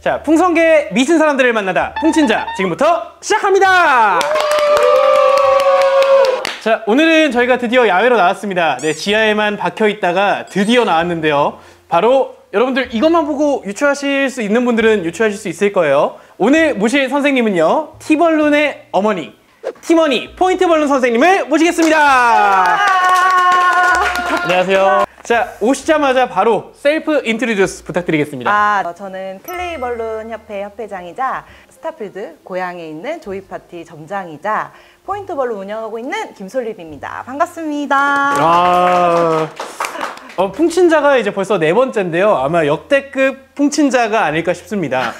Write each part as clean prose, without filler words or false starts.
자, 풍선계 미친 사람들을 만나다 풍친자 지금부터 시작합니다. 자, 오늘은 저희가 드디어 야외로 나왔습니다. 네, 지하에만 박혀 있다가 드디어 나왔는데요. 바로 여러분들 이것만 보고 유추하실 수 있는 분들은 유추하실 수 있을 거예요. 오늘 모실 선생님은요, 티벌룬의 어머니, 티머니 포인트벌룬 선생님을 모시겠습니다. 안녕하세요. 자, 오시자마자 바로 셀프 인트로듀스 부탁드리겠습니다. 저는 클레이벌룬 협회 협회장이자 스타필드 고향에 있는 조이파티 점장이자 포인트벌룬 운영하고 있는 김솔립입니다. 반갑습니다. 풍친자가 이제 벌써 4번째인데요. 아마 역대급 풍친자가 아닐까 싶습니다.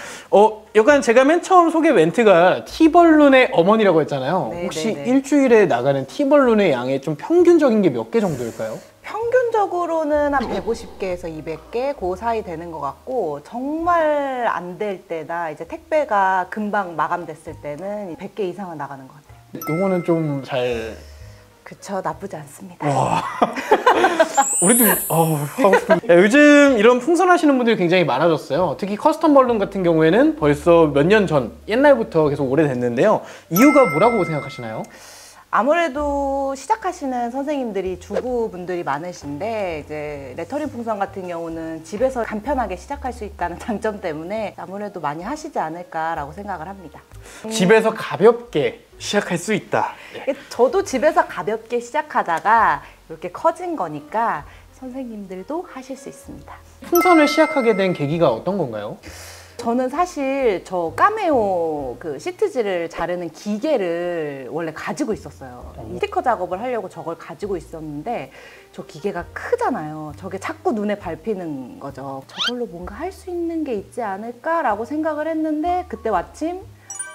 약간 제가 맨 처음 소개 멘트가 티벌룬의 어머니라고 했잖아요. 네, 혹시 네. 일주일에 나가는 티벌룬의 양의 좀 평균적인 게 몇 개 정도일까요? 평균적으로는 한 150개에서 200개 그 사이 되는 것 같고, 정말 안 될 때나 이제 택배가 금방 마감됐을 때는 100개 이상은 나가는 것 같아요. 요거는 좀 잘... 그쵸, 나쁘지 않습니다. 와. 우리도 하고 싶은. 요즘 이런 풍선하시는 분들이 굉장히 많아졌어요. 특히 커스텀 벌룬 같은 경우에는 벌써 몇 년 전, 옛날부터 계속 오래됐는데요. 이유가 뭐라고 생각하시나요? 아무래도 시작하시는 선생님들이 주부분들이 많으신데, 이제 레터링 풍선 같은 경우는 집에서 간편하게 시작할 수 있다는 장점 때문에 아무래도 많이 하시지 않을까라고 생각을 합니다. 집에서 가볍게 시작할 수 있다. 저도 집에서 가볍게 시작하다가 이렇게 커진 거니까 선생님들도 하실 수 있습니다. 풍선을 시작하게 된 계기가 어떤 건가요? 저는 사실 저 까메오 그 시트지를 자르는 기계를 원래 가지고 있었어요. 스티커 작업을 하려고 저걸 가지고 있었는데, 저 기계가 크잖아요. 저게 자꾸 눈에 밟히는 거죠. 저걸로 뭔가 할 수 있는 게 있지 않을까라고 생각을 했는데, 그때 마침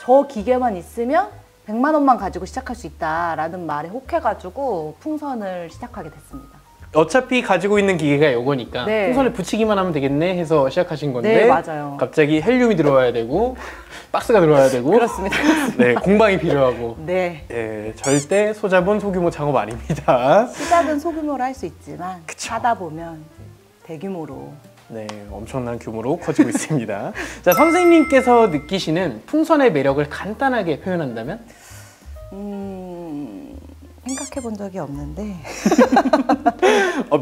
저 기계만 있으면 100만 원만 가지고 시작할 수 있다라는 말에 혹해가지고 풍선을 시작하게 됐습니다. 어차피 가지고 있는 기계가 이거니까 네. 풍선을 붙이기만 하면 되겠네 해서 시작하신 건데, 네, 맞아요. 갑자기 헬륨이 들어와야 되고 박스가 들어와야 되고 그렇습니다. 네, 공방이 필요하고 네. 네, 절대 소자본 소규모 작업 아닙니다. 시작은 소규모로 할 수 있지만 그쵸. 하다 보면 이제 대규모로. 네, 엄청난 규모로 커지고 있습니다. 자, 선생님께서 느끼시는 풍선의 매력을 간단하게 표현한다면? 생각해 본 적이 없는데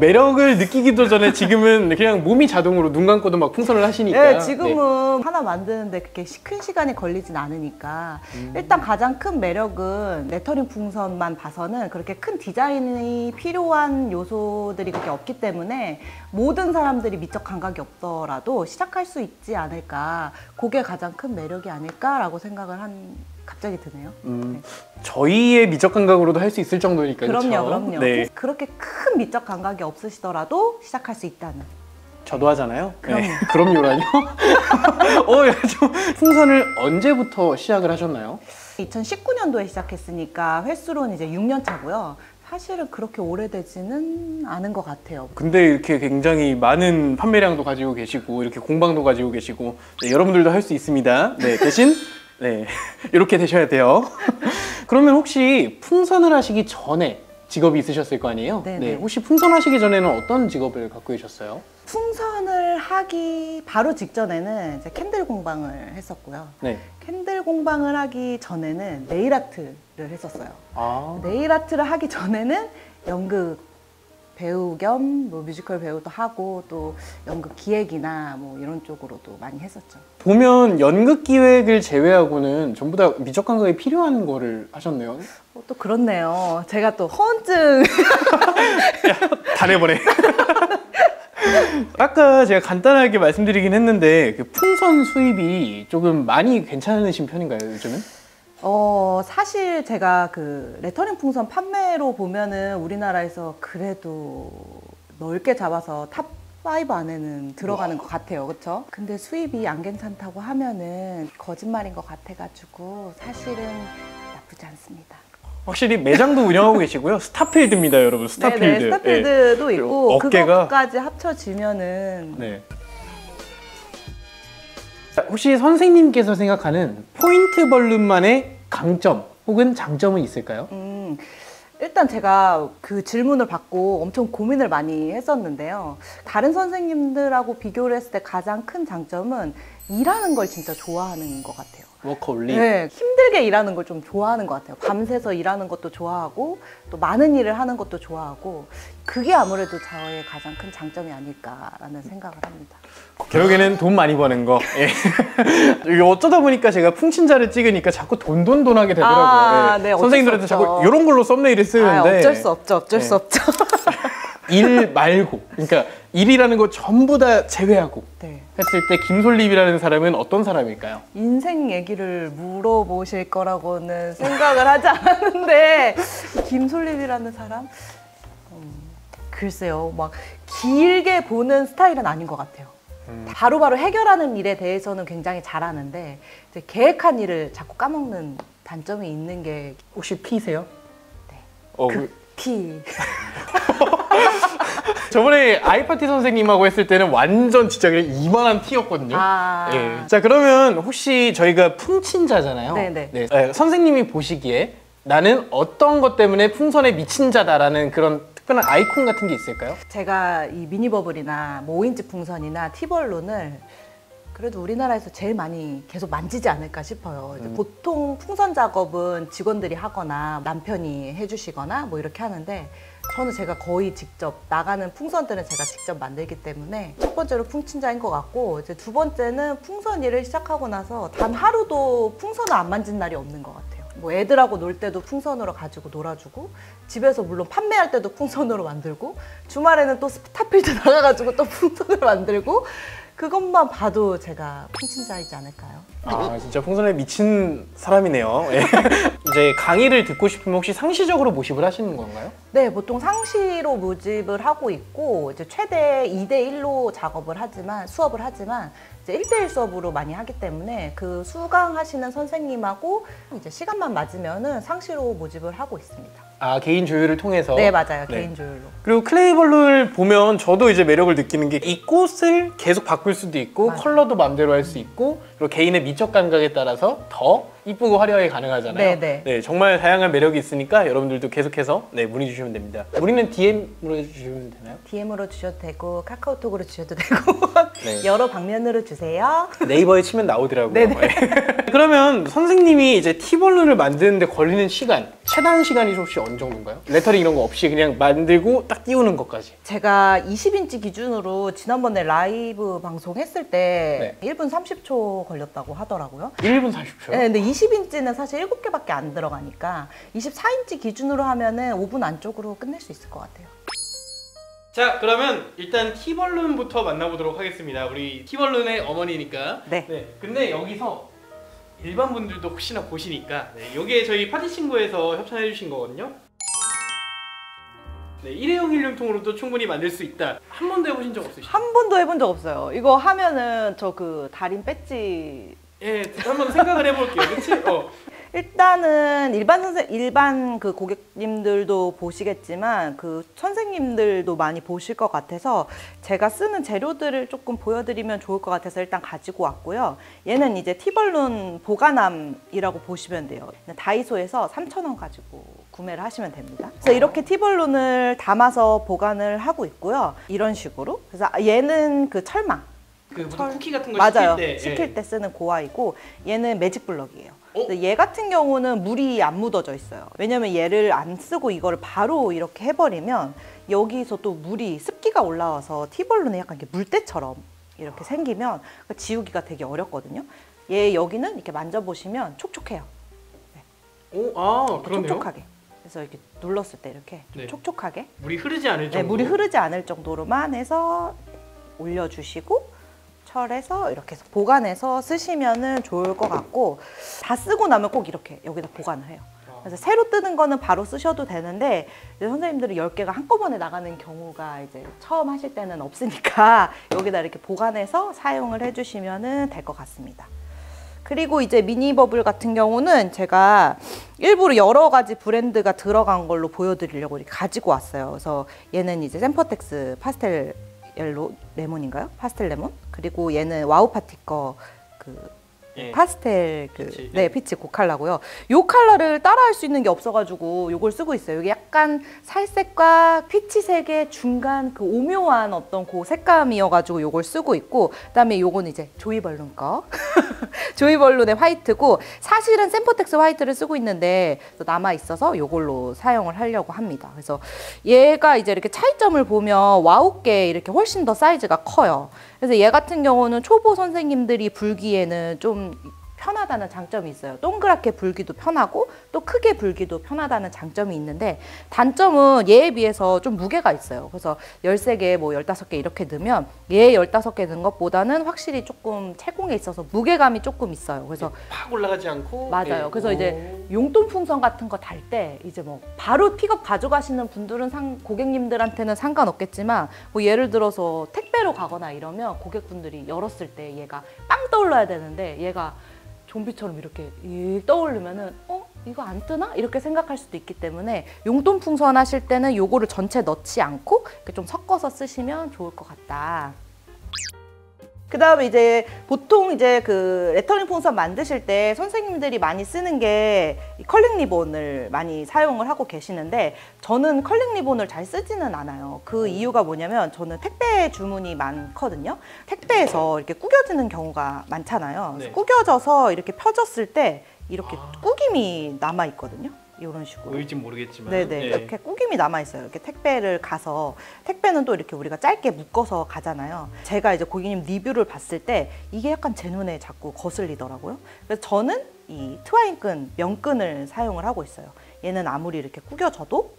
매력을 느끼기도 전에 지금은 그냥 몸이 자동으로 눈 감고도 막 풍선을 하시니까. 네, 지금은 하나 만드는데 그렇게 큰 시간이 걸리진 않으니까 일단 가장 큰 매력은 레터링 풍선만 봐서는 그렇게 큰 디자인이 필요한 요소들이 그렇게 없기 때문에 모든 사람들이 미적 감각이 없더라도 시작할 수 있지 않을까, 그게 가장 큰 매력이 아닐까라고 생각을 갑자기 드네요. 네. 저희의 미적 감각으로도 할 수 있을 정도니까요. 그럼요, 그럼요. 네. 그렇게 큰 미적 감각이 없으시더라도 시작할 수 있다는. 저도 하잖아요. 그럼요. 네. 그럼요라뇨? 풍선을 언제부터 시작을 하셨나요? 2019년도에 시작했으니까 횟수로는 이제 6년 차고요. 사실은 그렇게 오래되지는 않은 것 같아요. 근데 이렇게 굉장히 많은 판매량도 가지고 계시고 이렇게 공방도 가지고 계시고, 네, 여러분들도 할 수 있습니다. 네, 대신 네, 이렇게 되셔야 돼요. 그러면 혹시 풍선을 하시기 전에 직업이 있으셨을 거 아니에요? 네네. 네, 혹시 풍선 하시기 전에는 어떤 직업을 갖고 계셨어요? 풍선을 하기 바로 직전에는 이제 캔들 공방을 했었고요. 네. 캔들 공방을 하기 전에는 네일 아트를 했었어요. 아, 네일 아트를 하기 전에는 연극 배우 겸 뭐 뮤지컬 배우도 하고 또 연극 기획이나 뭐 이런 쪽으로도 많이 했었죠. 보면 연극 기획을 제외하고는 전부 다 미적 감각이 필요한 거를 하셨네요. 또 그렇네요. 제가 또 허언증 다 내보내. 아까 제가 간단하게 말씀드리긴 했는데 그 풍선 수입이 조금 많이 괜찮으신 편인가요, 요즘은? 사실 제가 그 레터링 풍선 판매로 보면은 우리나라에서 그래도 넓게 잡아서 탑5 안에는 들어가는 것 같아요. 그렇죠? 근데 수입이 안 괜찮다고 하면은 거짓말인 것 같아가지고 사실은 나쁘지 않습니다. 확실히 매장도 운영하고 계시고요. 스타필드입니다, 여러분. 스타필드. 네네, 스타필드도 네. 있고 어깨가 그것까지 합쳐지면은 네. 혹시 선생님께서 생각하는 포인트 벌룬만의 강점 혹은 장점은 있을까요? 일단 제가 그 질문을 받고 엄청 고민을 많이 했었는데요. 다른 선생님들하고 비교를 했을 때 가장 큰 장점은 일하는 걸 진짜 좋아하는 것 같아요. 워커홀릭. 네, 힘들게 일하는 걸 좀 좋아하는 것 같아요. 밤새서 일하는 것도 좋아하고 또 많은 일을 하는 것도 좋아하고 그게 아무래도 저의 가장 큰 장점이 아닐까라는 생각을 합니다. 결국에는 돈 많이 버는 거. 예. 이게 어쩌다 보니까 제가 풍친자를 찍으니까 자꾸 돈 하게 되더라고요. 아, 예. 네, 어쩔 선생님들한테 수 없죠. 자꾸 이런 걸로 썸네일을 쓰는데 어쩔 수 없죠. 어쩔 네. 수 없죠. 일 말고, 그러니까 일이라는 거 전부 다 제외하고 네. 했을 때 김솔립이라는 사람은 어떤 사람일까요? 인생 얘기를 물어보실 거라고는 생각을 하지 않았는데 김솔립이라는 사람? 글쎄요. 막 길게 보는 스타일은 아닌 것 같아요. 바로바로 해결하는 일에 대해서는 굉장히 잘하는데 이제 계획한 일을 자꾸 까먹는 단점이 있는 게 혹시 P세요? 네. P. 저번에 아이파티 선생님하고 했을 때는 완전 진짜 그냥 이만한 T였거든요. 아. 예. 자, 그러면 혹시 저희가 풍친자잖아요. 네네. 네. 선생님이 보시기에 나는 어떤 것 때문에 풍선에 미친 자다라는 그런 특별한 아이콘 같은 게 있을까요? 제가 이 미니버블이나 뭐 5인치 풍선이나 티벌룬을 그래도 우리나라에서 제일 많이 계속 만지지 않을까 싶어요. 이제 보통 풍선 작업은 직원들이 하거나 남편이 해주시거나 뭐 이렇게 하는데 저는 제가 거의 직접 나가는 풍선들은 제가 직접 만들기 때문에 첫 번째로 풍친자인 것 같고 이제 두 번째는 풍선 일을 시작하고 나서 단 하루도 풍선을 안 만진 날이 없는 것 같아요. 뭐 애들하고 놀 때도 풍선으로 가지고 놀아주고 집에서 물론 판매할 때도 풍선으로 만들고 주말에는 또 스타필드 나가가지고 또 풍선을 만들고 그것만 봐도 제가 풍친자이지 않을까요? 아, 진짜 풍선에 미친 사람이네요. 예. 이제 강의를 듣고 싶으면 혹시 상시적으로 모집을 하시는 건가요? 네, 보통 상시로 모집을 하고 있고 이제 최대 2대1로 작업을 하지만 수업을 하지만 이제 1대1 수업으로 많이 하기 때문에 그 수강하시는 선생님하고 이제 시간만 맞으면은 상시로 모집을 하고 있습니다. 아, 개인 조율을 통해서? 네, 맞아요. 네. 개인 조율로. 그리고 클레이벌룬을 보면 저도 이제 매력을 느끼는 게 이 꽃을 계속 바꿀 수도 있고 맞아요. 컬러도 마음대로 할 수 있고 그리고 개인의 미적 감각에 따라서 더 이쁘고 화려하게 가능하잖아요. 네. 네, 정말 다양한 매력이 있으니까 여러분들도 계속해서 네, 문의 주시면 됩니다. 우리는 DM으로 해주시면 되나요? DM으로 주셔도 되고 카카오톡으로 주셔도 되고 네. 여러 방면으로 주세요. 네이버에 치면 나오더라고요. 네네. 네. 그러면 선생님이 이제 티벌룬을 만드는데 걸리는 시간, 최단 시간이 혹시 어느 정도인가요? 레터링 이런 거 없이 그냥 만들고 딱 띄우는 것까지. 제가 20인치 기준으로 지난번에 라이브 방송했을 때 1분 30초 걸렸다고 하더라고요. 1분 40초요? 네, 근데 20인치는 사실 7개밖에 안 들어가니까 24인치 기준으로 하면은 5분 안쪽으로 끝낼 수 있을 것 같아요. 자, 그러면 일단 티벌룬부터 만나보도록 하겠습니다. 우리 티벌룬의 어머니니까. 네. 근데 여기서 일반 분들도 혹시나 보시니까 이게 저희 파티 친구에서 협찬해 주신 거거든요. 네, 일회용 일륜통으로도 충분히 만들 수 있다. 한 번도 해보신 적 없으시죠? 한 번도 해본 적 없어요. 이거 하면은 저 그 달인 배지 예, 한번 생각을 해볼게요. 그치? 일단은 일반 그 고객님들도 보시겠지만 그 선생님들도 많이 보실 것 같아서 제가 쓰는 재료들을 조금 보여드리면 좋을 것 같아서 일단 가지고 왔고요. 얘는 이제 티벌룬 보관함이라고 보시면 돼요. 다이소에서 3,000원 가지고 구매를 하시면 됩니다. 그래서 이렇게 티벌룬을 담아서 보관을 하고 있고요. 이런 식으로. 그래서 얘는 그 철망. 그 무슨 쿠키 같은 거 맞아요. 시킬 때 시킬 때 쓰는 고아이고 얘는 매직 블럭이에요. 어? 근데 얘 같은 경우는 물이 안 묻어져 있어요. 왜냐면 얘를 안 쓰고 이거를 바로 이렇게 해버리면 여기서 또 물이 습기가 올라와서 티벌룬에 약간 이렇게 물때처럼 이렇게 생기면 지우기가 되게 어렵거든요. 얘 여기는 이렇게 만져보시면 촉촉해요. 오, 아, 그러네요. 촉촉하게. 그래서 이렇게 눌렀을 때 이렇게 좀 네. 촉촉하게. 물이 흐르지 않을 정도. 네, 물이 흐르지 않을 정도로만 해서 올려주시고 철해서 이렇게 해서 보관해서 쓰시면은 좋을 것 같고 다 쓰고 나면 꼭 이렇게 여기다 보관을 해요. 그래서 새로 뜨는 거는 바로 쓰셔도 되는데 이제 선생님들이 10개가 한꺼번에 나가는 경우가 이제 처음 하실 때는 없으니까 여기다 이렇게 보관해서 사용을 해주시면은 될 것 같습니다. 그리고 이제 미니버블 같은 경우는 제가 일부러 여러 가지 브랜드가 들어간 걸로 보여드리려고 이렇게 가지고 왔어요. 그래서 얘는 이제 샘퍼텍스 파스텔 옐로 레몬인가요? 파스텔 레몬. 그리고 얘는 와우 파티 거 그 예. 파스텔 피치. 네, 피치 고칼라고요. 요 컬러를 따라할 수 있는 게 없어가지고 요걸 쓰고 있어요. 이게 약간 살색과 피치색의 중간 그 오묘한 어떤 그 색감이어가지고 요걸 쓰고 있고, 그다음에 요건 이제 조이벌룬 거. 조이벌룬의 화이트고, 사실은 샘포텍스 화이트를 쓰고 있는데 남아 있어서 요걸로 사용을 하려고 합니다. 그래서 얘가 이제 이렇게 차이점을 보면 와우께 이렇게 훨씬 더 사이즈가 커요. 그래서 얘 같은 경우는 초보 선생님들이 불기에는 좀 편하다는 장점이 있어요. 동그랗게 불기도 편하고 또 크게 불기도 편하다는 장점이 있는데, 단점은 얘에 비해서 좀 무게가 있어요. 그래서 13개, 뭐 15개 이렇게 넣으면 얘 15개 넣은 것보다는 확실히 조금 채공에 있어서 무게감이 조금 있어요. 그래서 팍 올라가지 않고. 맞아요. 예. 그래서 이제 용돈 풍선 같은 거 달 때 이제 뭐 바로 픽업 가져가시는 분들은 고객님들한테는 상관없겠지만, 뭐 예를 들어서 택배로 가거나 이러면 고객분들이 열었을 때 얘가 빵 떠올라야 되는데 얘가 좀비처럼 이렇게 떠오르면은 이거 안 뜨나? 이렇게 생각할 수도 있기 때문에 용돈 풍선 하실 때는 요거를 전체 넣지 않고 이렇게 좀 섞어서 쓰시면 좋을 것 같다. 그 다음에 이제 보통 이제 그 레터링 풍선 만드실 때 선생님들이 많이 쓰는 게 컬링 리본을 많이 사용을 하고 계시는데, 저는 컬링 리본을 잘 쓰지는 않아요. 그 이유가 뭐냐면 저는 택배 주문이 많거든요. 택배에서 이렇게 구겨지는 경우가 많잖아요. 네. 구겨져서 이렇게 펴졌을 때 이렇게 구김이 남아 있거든요. 이런 식으로. 보일진 모르겠지만. 네네. 예. 이렇게 꾸김이 남아있어요. 이렇게 택배를 가서, 택배는 또 이렇게 우리가 짧게 묶어서 가잖아요. 제가 이제 고객님 리뷰를 봤을 때 이게 약간 제 눈에 자꾸 거슬리더라고요. 그래서 저는 이 트와인끈, 면끈을 사용을 하고 있어요. 얘는 아무리 이렇게 구겨져도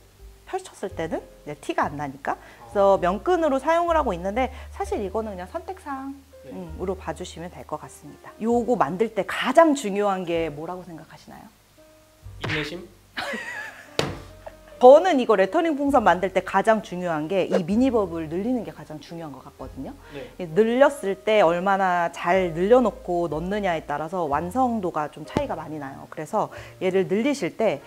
펼쳤을 때는 이제 티가 안 나니까. 그래서 면끈으로 사용을 하고 있는데, 사실 이거는 그냥 선택사항으로 봐주시면 될 것 같습니다. 요거 만들 때 가장 중요한 게 뭐라고 생각하시나요? 인내심? 저는 이거 레터링 풍선 만들 때 가장 중요한 게 이 미니버블 늘리는 게 가장 중요한 것 같거든요. 네. 늘렸을 때 얼마나 잘 늘려놓고 넣느냐에 따라서 완성도가 좀 차이가 많이 나요. 그래서 얘를 늘리실 때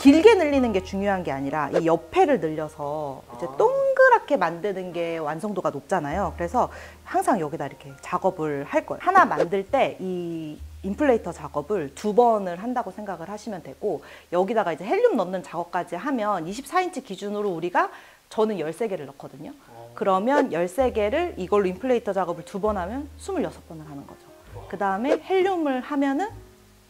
길게 늘리는 게 중요한 게 아니라 이 옆에를 늘려서 이제 동그랗게 만드는 게 완성도가 높잖아요. 그래서 항상 여기다 이렇게 작업을 할 거예요. 하나 만들 때 이 인플레이터 작업을 2번을 한다고 생각을 하시면 되고, 여기다가 이제 헬륨 넣는 작업까지 하면 24인치 기준으로 저는 13개를 넣거든요. 그러면 13개를 이걸로 인플레이터 작업을 2번 하면 26번을 하는 거죠. 그 다음에 헬륨을 하면은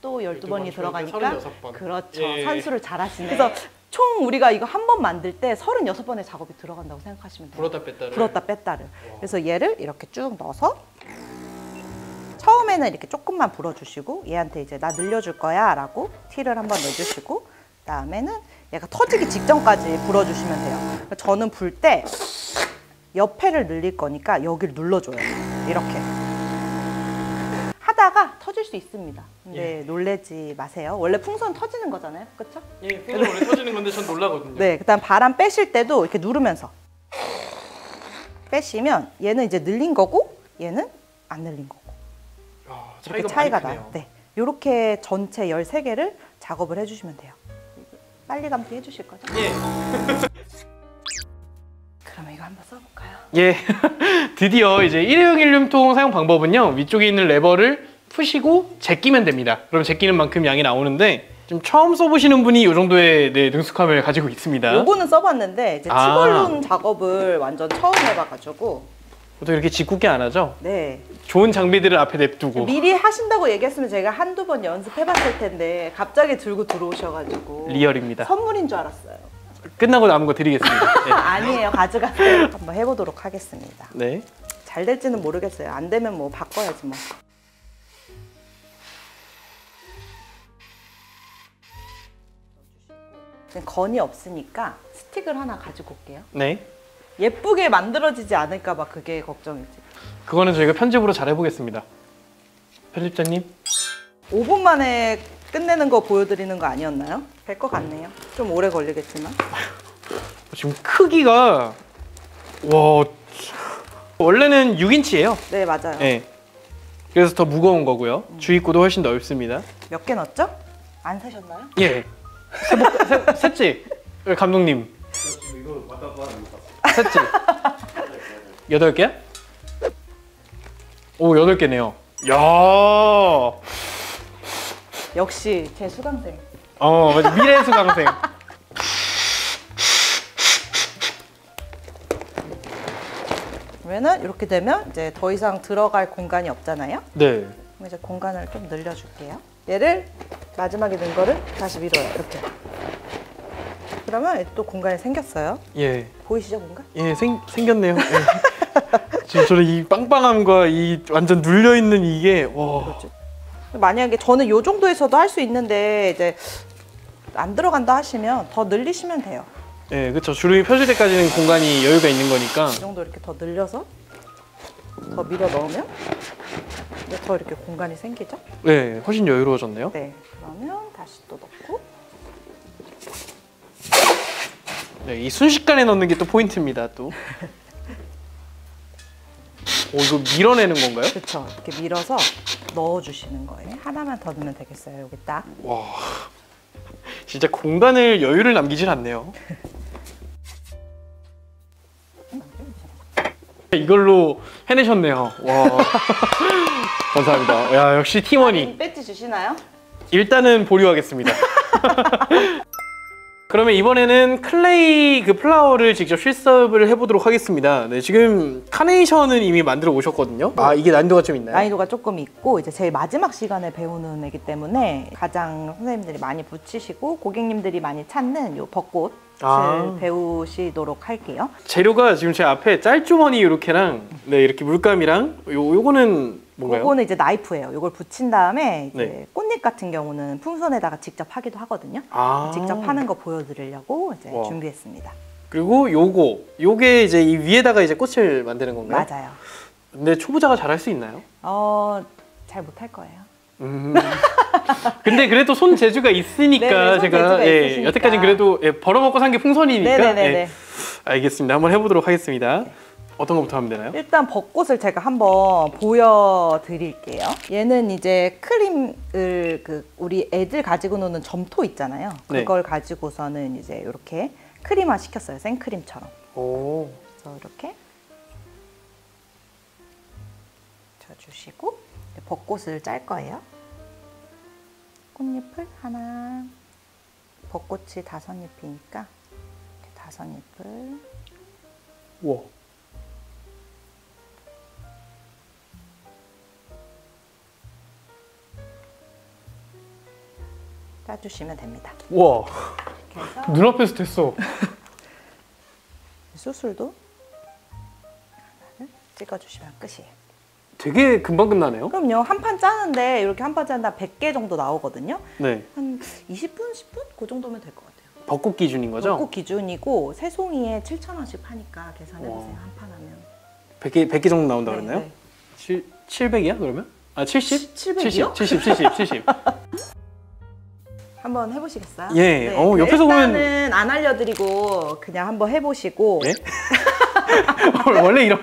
또 12번이 들어가니까 36번. 그렇죠. 예. 산수를 잘 하시네. 그래서 총 우리가 이거 한 번 만들 때 36번의 작업이 들어간다고 생각하시면 돼요. 불었다 뺐다를. 불었다 뺐다를. 그래서 얘를 이렇게 쭉 넣어서 처음에는 이렇게 조금만 불어주시고, 얘한테 이제 나 늘려줄 거야 라고 티를 한번 넣어주시고, 그다음에는 얘가 터지기 직전까지 불어주시면 돼요. 저는 불 때 옆에를 늘릴 거니까 여기를 눌러줘요. 이렇게 하다가 터질 수 있습니다. 근데 놀래지 마세요. 원래 풍선 터지는 거잖아요, 그렇죠? 예, 풍선 원래 터지는 건데 전 놀라거든요. 네, 그다음 바람 빼실 때도 이렇게 누르면서 빼시면 얘는 이제 늘린 거고 얘는 안 늘린 거고. 이렇게 차이가 나요. 네, 이렇게 전체 13개를 작업을 해주시면 돼요. 빨리 감기 해주실 거죠? 예. 그러면 이거 한번 써볼까요? 예. 드디어 이제 일회용 일륜통 사용 방법은요, 위쪽에 있는 레버를 푸시고 제끼면 됩니다. 그럼 제끼는 만큼 양이 나오는데, 좀 처음 써보시는 분이 이 정도의 능숙함을 가지고 있습니다. 요거는 써봤는데 이제 치벌룬 작업을 완전 처음 해봐가지고. 보통 이렇게 짓궂게 안 하죠? 네. 좋은 장비들을 앞에 냅두고. 미리 하신다고 얘기했으면 제가 한두 번 연습해봤을 텐데 갑자기 들고 들어오셔가지고 리얼입니다. 선물인 줄 알았어요. 끝나고 남은 거 드리겠습니다. 네. 아니에요. 가져가세요. 한번 해보도록 하겠습니다. 네. 잘 될지는 모르겠어요. 안 되면 뭐 바꿔야지 뭐. 건이 없으니까 스틱을 하나 가지고 올게요. 네. 예쁘게 만들어지지 않을까 봐 그게 걱정이지. 그거는 저희가 편집으로 잘 해보겠습니다. 편집자님. 5분 만에 끝내는 거 보여드리는 거 아니었나요? 될 것 같네요. 좀 오래 걸리겠지만. 지금 크기가 와, 원래는 6인치예요. 네, 맞아요. 네. 그래서 더 무거운 거고요. 주입구도 훨씬 넓습니다. 몇 개 넣었죠? 안 세셨나요? 예. 셋째 감독님. 지금 이거 왔다 갔다 하는 거 셋째. 8개? 오, 8개네요. 야. 역시 제 수강생. 맞아. 미래 수강생. 그러면은 이렇게 되면 이제 더 이상 들어갈 공간이 없잖아요. 네. 그럼 이제 공간을 좀 늘려줄게요. 얘를 마지막에 넣은 거를 다시 밀어요. 이렇게. 그러면 또 공간이 생겼어요. 예. 보이시죠, 공간? 예, 생겼네요. 예. 지금 저는 이 빵빵함과 이 완전 눌려 있는 이게 와. 그렇죠. 만약에 저는 이 정도에서도 할 수 있는데 이제 안 들어간다 하시면 더 늘리시면 돼요. 예, 그렇죠. 주름이 펴질 때까지는 공간이 여유가 있는 거니까. 이 정도 이렇게 더 늘려서 더 밀어 넣으면 이제 더 이렇게 공간이 생기죠? 네, 훨씬 여유로워졌네요. 네. 그러면 다시 또 넣고. 네, 이 순식간에 넣는 게 또 포인트입니다. 또. 이거 밀어내는 건가요? 그렇죠. 이렇게 밀어서 넣어주시는 거예요. 하나만 더 넣으면 되겠어요. 여기 딱. 와, 진짜 공간을 여유를 남기질 않네요. 이걸로 해내셨네요. 와, 감사합니다. 야, 역시 팀원이. 배지 주시나요? 일단은 보류하겠습니다. 그러면 이번에는 클레이 그 플라워를 직접 실습을 해보도록 하겠습니다. 네, 지금 카네이션은 이미 만들어 오셨거든요. 아, 이게 난이도가 좀 있나요? 난이도가 조금 있고 이제 제일 마지막 시간에 배우는 애기 때문에 가장 선생님들이 많이 붙이시고 고객님들이 많이 찾는 요 벚꽃을 배우시도록 할게요. 재료가 지금 제 앞에 짤주머니 이렇게랑 네, 이렇게 물감이랑 요거는 뭔가요? 요거는 이제 나이프예요. 요걸 붙인 다음에 이제 네. 꽃잎 같은 경우는 풍선에다가 직접 하기도 하거든요. 직접 하는 거 보여드리려고 이제 와. 준비했습니다. 그리고 요게 이제 이 위에다가 이제 꽃을 만드는 건가요? 맞아요. 근데 초보자가 잘할 수 있나요? 잘 못할 거예요. 근데 그래도 손 재주가 있으니까 네네, 손 제가 재주가 예, 있으시니까. 여태까지 그래도 예, 벌어먹고 산 게 풍선이니까 네네네네. 예, 알겠습니다. 한번 해보도록 하겠습니다. 어떤 것부터 하면 되나요? 일단 벚꽃을 제가 한번 보여드릴게요. 얘는 이제 크림을 우리 애들 가지고 노는 점토 있잖아요. 네. 그걸 가지고서는 이제 이렇게 크림화 시켰어요. 생크림처럼. 오. 그래서 이렇게 져주시고 벚꽃을 짤 거예요. 꽃잎을 하나, 벚꽃이 5잎이니까 이렇게 5잎을 우와. 짜주시면 됩니다. 우와. 이렇게 해서 눈앞에서 됐어. 수술도 하나를 찍어주시면 끝이에요. 되게 금방 끝나네요. 그럼요. 한 판 짜는데 이렇게 한 판 짜는데 100개 정도 나오거든요. 네. 한 20분, 10분? 그 정도면 될 것 같아요. 벚꽃 기준인 거죠? 벚꽃 기준이고 세 송이에 7,000원씩 하니까 계산해보세요. 와. 한 판 하면. 100개 정도 나온다 네, 그랬나요? 네. 700이야 그러면? 아 70? 700이요? 70. 한번 해보시겠어요? 예. 옆에서 보면 일단은 안 알려드리고 그냥 한번 해보시고. 예? 원래 이런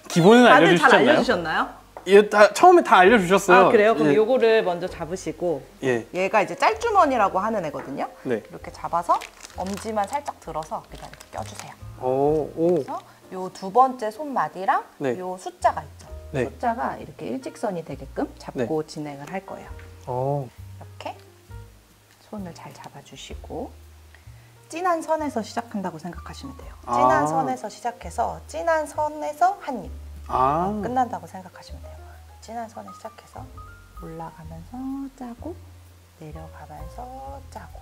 기본은 다들 알려주시지 잘 않나요? 알려주셨나요? 예, 처음에 다 알려주셨어요. 아 그래요? 그럼 예. 요거를 먼저 잡으시고. 예. 얘가 이제 짤주머니라고 하는 애거든요. 네. 이렇게 잡아서 엄지만 살짝 들어서 그냥 이렇게 껴주세요. 오. 그래서 요 두 번째 손마디랑 네. 요 숫자가 있죠. 네. 숫자가 이렇게 일직선이 되게끔 잡고 진행을 할 거예요. 이렇게 손을 잘 잡아주시고 진한 선에서 시작한다고 생각하시면 돼요. 진한 아. 선에서 시작해서 진한 선에서 한 입 끝난다고 생각하시면 돼요. 진한 선에 시작해서 올라가면서 짜고 내려가면서 짜고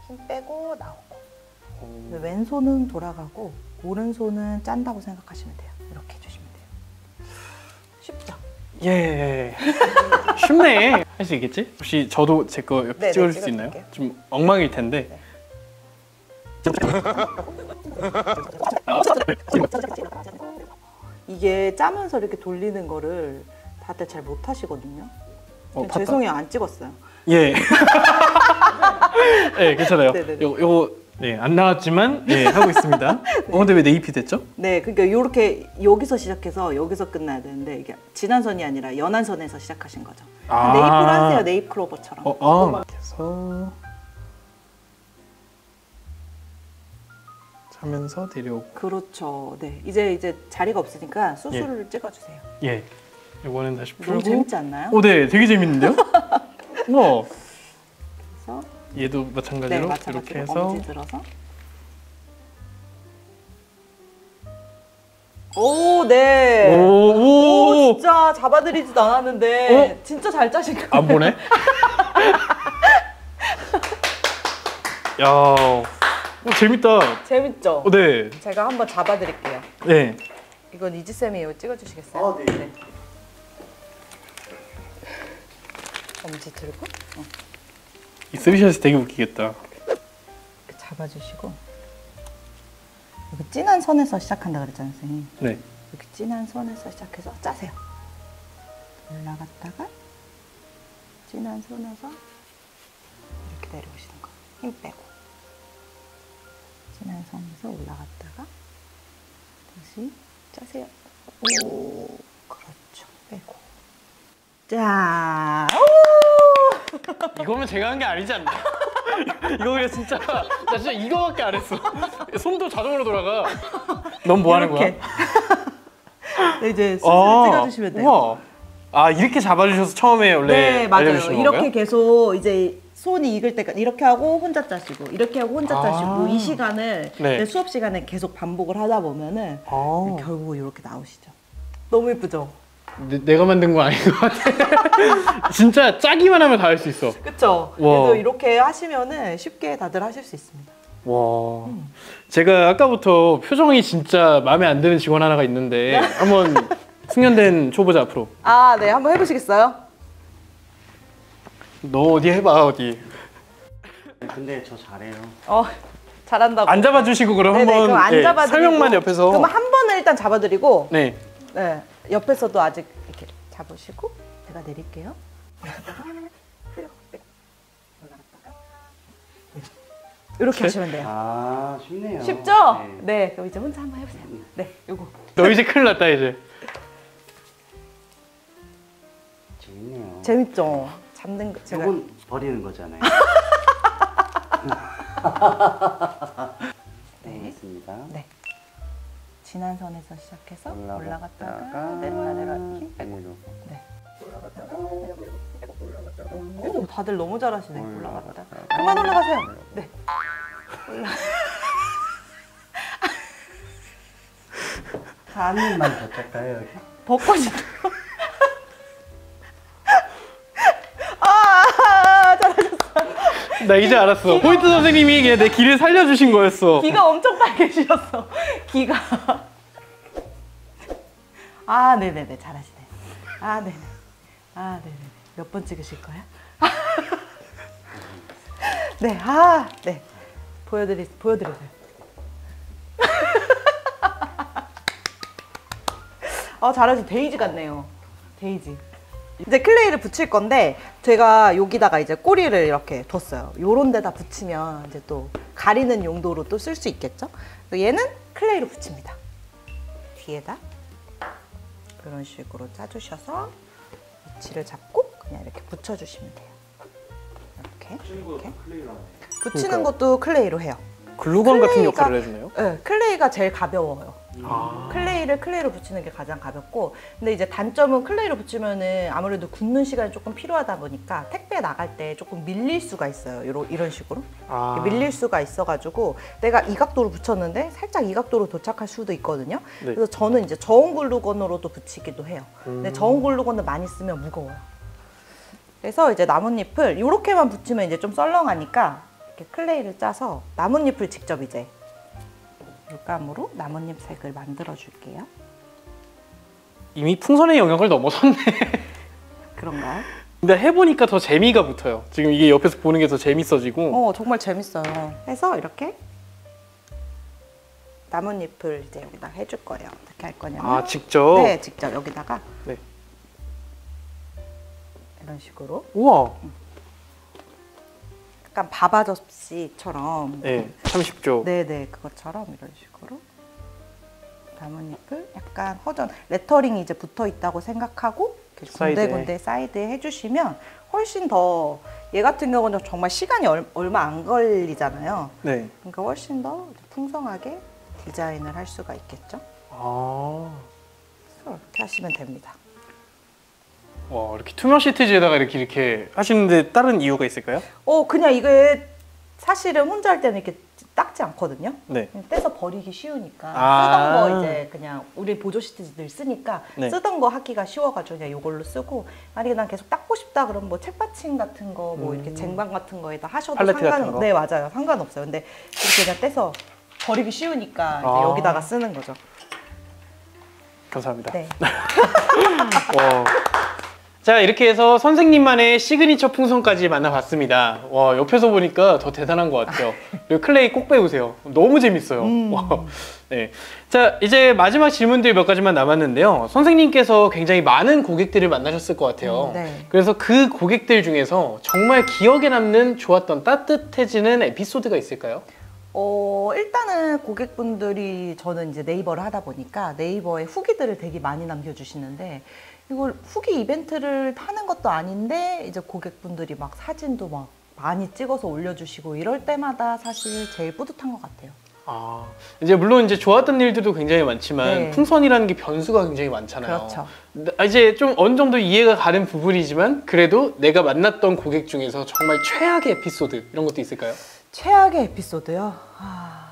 힘 빼고 나오고 왼손은 돌아가고 오른손은 짠다고 생각하시면 돼요. 이렇게 해주시면 돼요. 쉽죠? 예. 쉽네. 할 수 있겠지? 혹시 저도 제 거 옆에 네, 찍어줄 네, 수 있나요? 찍어드릴게요. 좀 엉망일 텐데. 네. 이게 짜면서 이렇게 돌리는 거를 다들 잘 못하시거든요. 봤다. 죄송해요, 안 찍었어요. 예. 네, 괜찮아요. 네네네. 요거 네, 안 나왔지만 예, 하고 있습니다. 근데 왜 네잎이 됐죠? 네, 그러니까 이렇게 여기서 시작해서 여기서 끝나야 되는데 이게 진한 선이 아니라 연한 선에서 시작하신 거죠. 아. 네잎으로 하세요, 네잎 클로버처럼. 그래서 차면서 내려오고. 그렇죠. 네, 이제 자리가 없으니까 수술을 찍어주세요. 예. 이거는 다시 풀고. 너무 재밌지 않나요? 오, 네, 되게 재밌는데요? 우와. 그래서 얘도 마찬가지로 이렇게 해서. 엄지 들어서. 오, 네. 오, 오. 진짜 잡아드리지도 않았는데 진짜 잘 짜신 거. 안 보네? 야, 오, 재밌다. 재밌죠? 네. 제가 한번 잡아드릴게요. 네. 이건 이지쌤이 이거 찍어주시겠어요? 네. 엄지 들고 이 스리샷이 되게 웃기겠다. 이렇게 잡아주시고 여기 진한 선에서 시작한다 그랬잖아요, 선생님. 네. 이렇게 진한 선에서 시작해서 짜세요. 올라갔다가 진한 선에서 이렇게 내려오시는 거. 힘 빼고 진한 선에서 올라갔다가 다시 짜세요. 오, 그렇죠. 빼고. 자, 오! 이거면 제가 한 게 아니지 않나? 이거 그냥 진짜 나 진짜 이거밖에 안 했어. 손도 자동으로 돌아가. 넌 뭐 하는 거야? 이렇게. 네, 이제 스스로 찍어주시면 돼요. 우와. 아, 이렇게 잡아주셔서 처음에 원래 네, 맞아요. 알려주신 이렇게 건가요? 계속 이제 손이 익을 때까지 이렇게 하고 혼자 짜시고 이렇게 하고 혼자 아. 짜시고 이 시간을 네. 내 수업 시간에 계속 반복을 하다 보면은 아. 결국 이렇게 나오시죠. 너무 예쁘죠? 내가 만든 거 아닌 것 같아. 진짜 짜기만 하면 다 할 수 있어. 그쵸? 와. 그래서 이렇게 하시면은 쉽게 다들 하실 수 있습니다. 와. 제가 아까부터 표정이 진짜 마음에 안 드는 직원 하나가 있는데 한번 숙련된 초보자 앞으로. 아, 네, 한번 해보시겠어요? 너 어디 해봐 어디. 근데 저 잘해요. 잘한다고. 안 잡아주시고 그럼 네네, 한번 그럼 안 예, 잡아드리고 설명만 옆에서. 그럼 한 번은 일단 잡아드리고 네. 네, 옆에서도 아직 이렇게 잡으시고 제가 내릴게요. 이렇게 하시면 돼요. 아, 쉽네요. 쉽죠? 네. 네, 그럼 이제 혼자 한번 해보세요. 네, 요거. 너 이제 큰일 났다 이제. 재밌네요. 재밌죠? 잡는 거 제가 이건 버리는 거잖아요. 네. 됐습니다. 네. 진한 선에서 시작해서 올라갔다가 올라갔다가 내려와 힘 빼고. 내려오고. 네. 오, 다들 너무 잘하시네. 올라갔다. 올라갔다가 그만 올라가세요. 네. 한 입만 더 짤까요, 여기? 벚꽃이. 아, 잘하셨어. 나 이제 알았어. 포인트 선생님이 그냥 내 길을 살려주신 거였어. 귀가 엄청 빨개지셨어. 귀가. 아, 네네네. 잘하시네. 아, 네네. 아, 네네. 몇 번 찍으실 거야? 네. 아, 네. 보여드리세요. 잘하시. 데이지 같네요. 데이지. 이제 클레이를 붙일 건데 제가 여기다가 이제 꼬리를 이렇게 뒀어요. 요런 데다 붙이면 이제 또 가리는 용도로 또 쓸 수 있겠죠? 얘는 클레이로 붙입니다. 뒤에다 이런 식으로 짜주셔서 위치를 잡고 그냥 이렇게 붙여주시면 돼요. 이렇게. 붙이는 것도 클레이로 해요. 글루건 같은 클레이가- 역할을 해주네요. 네, 클레이가 제일 가벼워요. 아. 클레이로 붙이는 게 가장 가볍고, 근데 이제 단점은 클레이로 붙이면은 아무래도 굽는 시간이 조금 필요하다 보니까 택배 나갈 때 조금 밀릴 수가 있어요. 이런 식으로 아. 밀릴 수가 있어가지고 내가 이 각도로 붙였는데 살짝 이 각도로 도착할 수도 있거든요. 네. 그래서 저는 이제 저온 글루건으로도 붙이기도 해요. 근데 저온 글루건을 많이 쓰면 무거워요. 그래서 이제 나뭇잎을 이렇게만 붙이면 이제 좀 썰렁하니까 이렇게 클레이를 짜서 나뭇잎을 직접 이제 물감으로 나뭇잎 색을 만들어 줄게요. 이미 풍선의 영역을 넘어섰네. 그런가요? 근데 해보니까 더 재미가 붙어요. 지금 이게 옆에서 보는 게 더 재밌어지고. 정말 재밌어요. 해서 이렇게 나뭇잎을 이제 여기다 해줄 거예요. 어떻게 할 거냐면 아, 직접? 네, 직접 여기다가 네. 이런 식으로 우와. 약간 바바 접시처럼 네, 참 쉽죠. 네네 그것처럼 이런 식으로 나뭇잎을 약간 허전 레터링이 이제 붙어 있다고 생각하고 이렇게 사이드에. 군데군데 사이드에 해주시면 훨씬 더 얘 같은 경우는 정말 시간이 얼마 안 걸리잖아요. 네. 그러니까 훨씬 더 풍성하게 디자인을 할 수가 있겠죠. 아. 그래서 이렇게 하시면 됩니다. 와, 이렇게 투명 시트지에다가 이렇게 하시는데 다른 이유가 있을까요? 그냥 이게 사실은 혼자 할 때는 이렇게 닦지 않거든요. 네. 그냥 떼서 버리기 쉬우니까 아. 쓰던 거 이제 그냥 우리 보조 시트지 늘 쓰니까 네. 쓰던 거 하기가 쉬워가지고 그냥 이걸로 쓰고, 만약에 난 계속 닦고 싶다 그러면 뭐 책받침 같은 거 뭐 이렇게 쟁반 같은 거에다 하셔도 팔레트 같은 거? 네, 맞아요. 상관없어요. 근데 이렇게 그냥 떼서 버리기 쉬우니까 이제 아. 여기다가 쓰는 거죠. 감사합니다. 네. 와. 자, 이렇게 해서 선생님만의 시그니처 풍선까지 만나봤습니다. 와, 옆에서 보니까 더 대단한 것 같아요. 그리고 클레이 꼭 배우세요. 너무 재밌어요. 와. 네. 자, 이제 마지막 질문들 몇 가지만 남았는데요. 선생님께서 굉장히 많은 고객들을 만나셨을 것 같아요. 네. 그래서 그 고객들 중에서 정말 기억에 남는 좋았던 따뜻해지는 에피소드가 있을까요? 일단은 고객분들이, 저는 이제 네이버를 하다 보니까 네이버에 후기들을 되게 많이 남겨주시는데, 이걸 후기 이벤트를 하는 것도 아닌데 이제 고객분들이 막 사진도 막 많이 찍어서 올려주시고 이럴 때마다 사실 제일 뿌듯한 것 같아요. 아, 이제 물론 이제 좋았던 일들도 굉장히 많지만 네. 풍선이라는 게 변수가 굉장히 많잖아요. 그렇죠. 이제 좀 어느 정도 이해가 가는 부분이지만 그래도 내가 만났던 고객 중에서 정말 최악의 에피소드 이런 것도 있을까요? 최악의 에피소드요?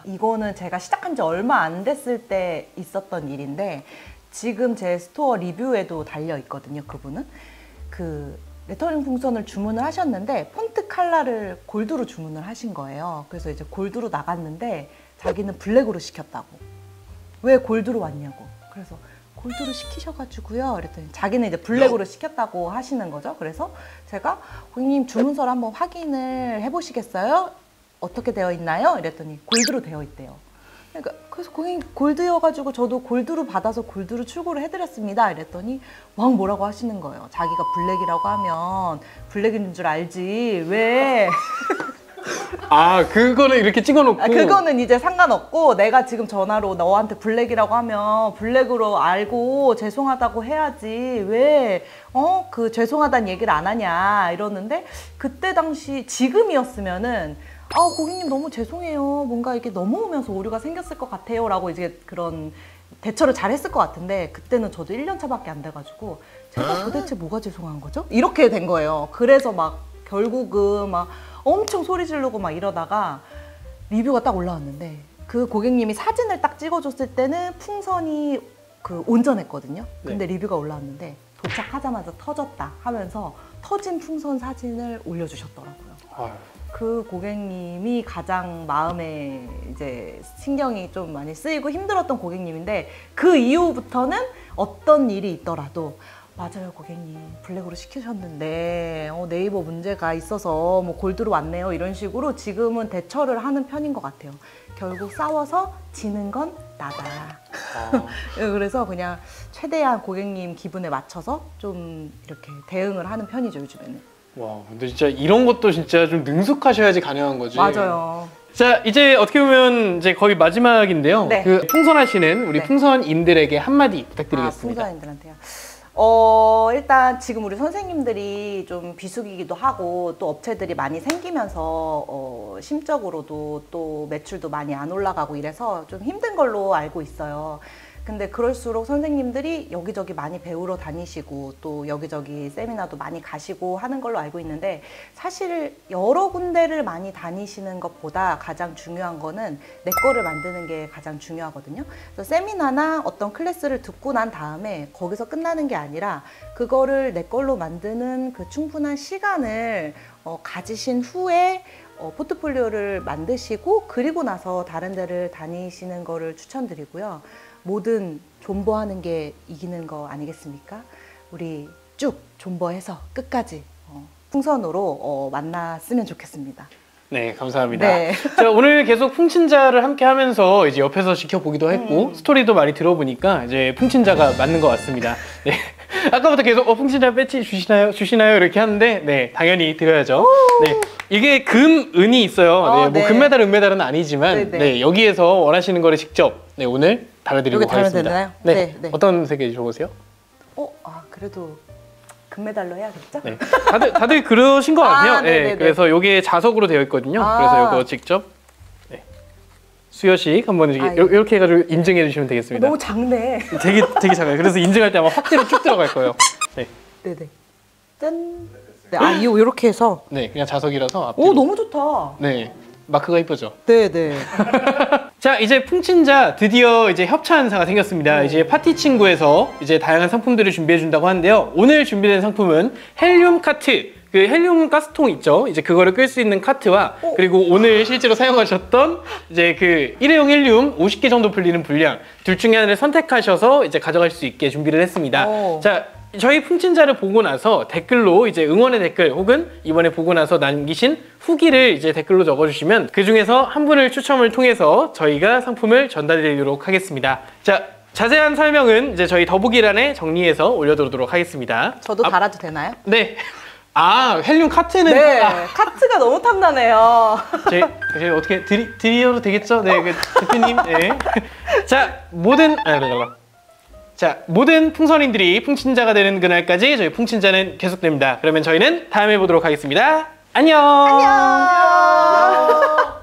이거는 제가 시작한 지 얼마 안 됐을 때 있었던 일인데, 지금 제 스토어 리뷰에도 달려 있거든요. 그분은 그 레터링 풍선을 주문을 하셨는데 폰트 컬러를 골드로 주문을 하신 거예요. 그래서 이제 골드로 나갔는데 자기는 블랙으로 시켰다고. 왜 골드로 왔냐고. 그래서 골드로 시키셔가지고요. 그랬더니 자기는 이제 블랙으로 시켰다고 하시는 거죠. 그래서 제가 고객님 주문서를 한번 확인을 해보시겠어요? 어떻게 되어 있나요? 이랬더니 골드로 되어 있대요. 그래서 고객님 골드여가지고 저도 골드로 받아서 골드로 출고를 해드렸습니다. 이랬더니 막 뭐라고 하시는 거예요. 자기가 블랙이라고 하면 블랙인 줄 알지 왜? 아, 그거는 이렇게 찍어놓고 그거는 이제 상관없고, 내가 지금 전화로 너한테 블랙이라고 하면 블랙으로 알고 죄송하다고 해야지 왜 그 죄송하다는 얘기를 안 하냐 이러는데, 그때 당시 지금이었으면은 고객님 너무 죄송해요. 뭔가 이렇게 넘어오면서 오류가 생겼을 것 같아요. 라고 이제 그런 대처를 잘 했을 것 같은데, 그때는 저도 1년 차밖에 안 돼가지고 제가 도대체 뭐가 죄송한 거죠? 이렇게 된 거예요. 그래서 막 결국은 막 엄청 소리 지르고 막 이러다가 리뷰가 딱 올라왔는데, 그 고객님이 사진을 딱 찍어줬을 때는 풍선이 온전했거든요. 근데 리뷰가 올라왔는데 도착하자마자 터졌다 하면서 터진 풍선 사진을 올려주셨더라고요. 아유. 그 고객님이 가장 마음에 이제 신경이 좀 많이 쓰이고 힘들었던 고객님인데, 그 이후부터는 어떤 일이 있더라도 맞아요 고객님 블랙으로 시키셨는데 네이버 문제가 있어서 뭐 골드로 왔네요 이런 식으로 지금은 대처를 하는 편인 것 같아요. 결국 싸워서 지는 건 나다. 그래서 그냥 최대한 고객님 기분에 맞춰서 좀 이렇게 대응을 하는 편이죠 요즘에는. 와, 근데 진짜 이런 것도 진짜 좀 능숙하셔야지 가능한 거지. 맞아요. 자, 이제 어떻게 보면 이제 거의 마지막인데요. 네. 그 풍선하시는 우리 네. 풍선인들에게 한마디 부탁드리겠습니다. 풍선인들한테요. 일단 지금 우리 선생님들이 좀 비수기이기도 하고 또 업체들이 많이 생기면서 심적으로도 또 매출도 많이 안 올라가고 이래서 좀 힘든 걸로 알고 있어요. 근데 그럴수록 선생님들이 여기저기 많이 배우러 다니시고 또 여기저기 세미나도 많이 가시고 하는 걸로 알고 있는데, 사실 여러 군데를 많이 다니시는 것보다 가장 중요한 거는 내 거를 만드는 게 가장 중요하거든요. 그래서 세미나나 어떤 클래스를 듣고 난 다음에 거기서 끝나는 게 아니라 그거를 내 걸로 만드는 그 충분한 시간을 가지신 후에 포트폴리오를 만드시고 그리고 나서 다른 데를 다니시는 거를 추천드리고요. 뭐든 존버하는 게 이기는 거 아니겠습니까? 우리 쭉 존버해서 끝까지 풍선으로 만났으면 좋겠습니다. 네, 감사합니다. 네. 자, 오늘 계속 풍친자를 함께 하면서 이제 옆에서 지켜보기도 했고 스토리도 많이 들어보니까 이제 풍친자가 맞는 것 같습니다. 네. 아까부터 계속 풍친자 배지 주시나요? 이렇게 하는데 네, 당연히 드려야죠. 네. 이게 금, 은이 있어요. 네, 뭐 네. 금메달, 은메달은 아니지만 네. 네, 여기에서 원하시는 거를 직접 네, 오늘 달아드리고 여기 달면 가겠습니다. 되나요? 네. 네. 어떤 색이 좋으세요? 그래도 금메달로 해야겠죠? 네. 다들 그러신 것 같아요. 네. 네네네. 그래서 이게 자석으로 되어 있거든요. 그래서 이거 직접 네. 수여식 한번 이렇게 해가지고 인증해 주시면 되겠습니다. 너무 작네. 되게 작아요. 그래서 인증할 때 아마 확대로 쭉 들어갈 거예요. 네. 네네. 짠. 네, 이렇게 해서. 네, 그냥 자석이라서 오, 너무 좋다. 네, 마크가 이쁘죠. 네, 네. 자, 이제 풍친자 드디어 이제 협찬사가 생겼습니다. 이제 파티 친구에서 이제 다양한 상품들을 준비해 준다고 하는데요. 오늘 준비된 상품은 헬륨 카트, 그 헬륨 가스통 있죠? 이제 그거를 끌 수 있는 카트와 그리고 오늘 실제로 사용하셨던 이제 그 일회용 헬륨 50개 정도 불리는 분량 둘 중에 하나를 선택하셔서 이제 가져갈 수 있게 준비를 했습니다. 자, 저희 풍친자를 보고 나서 댓글로 이제 응원의 댓글 혹은 이번에 보고 나서 남기신 후기를 이제 댓글로 적어주시면 그 중에서 한 분을 추첨을 통해서 저희가 상품을 전달드리도록 하겠습니다. 자, 자세한 설명은 이제 저희 더보기란에 정리해서 올려두도록 하겠습니다. 저도 달아도 되나요? 네. 아, 헬륨 카트는 네, 카트가 너무 탐나네요. 저희 어떻게 드리어도 되겠죠? 네, 그 대표님. 네. 자, 모든 풍선인들이 풍친자가 되는 그날까지 저희 풍친자는 계속됩니다. 그러면 저희는 다음에 보도록 하겠습니다. 안녕. 안녕.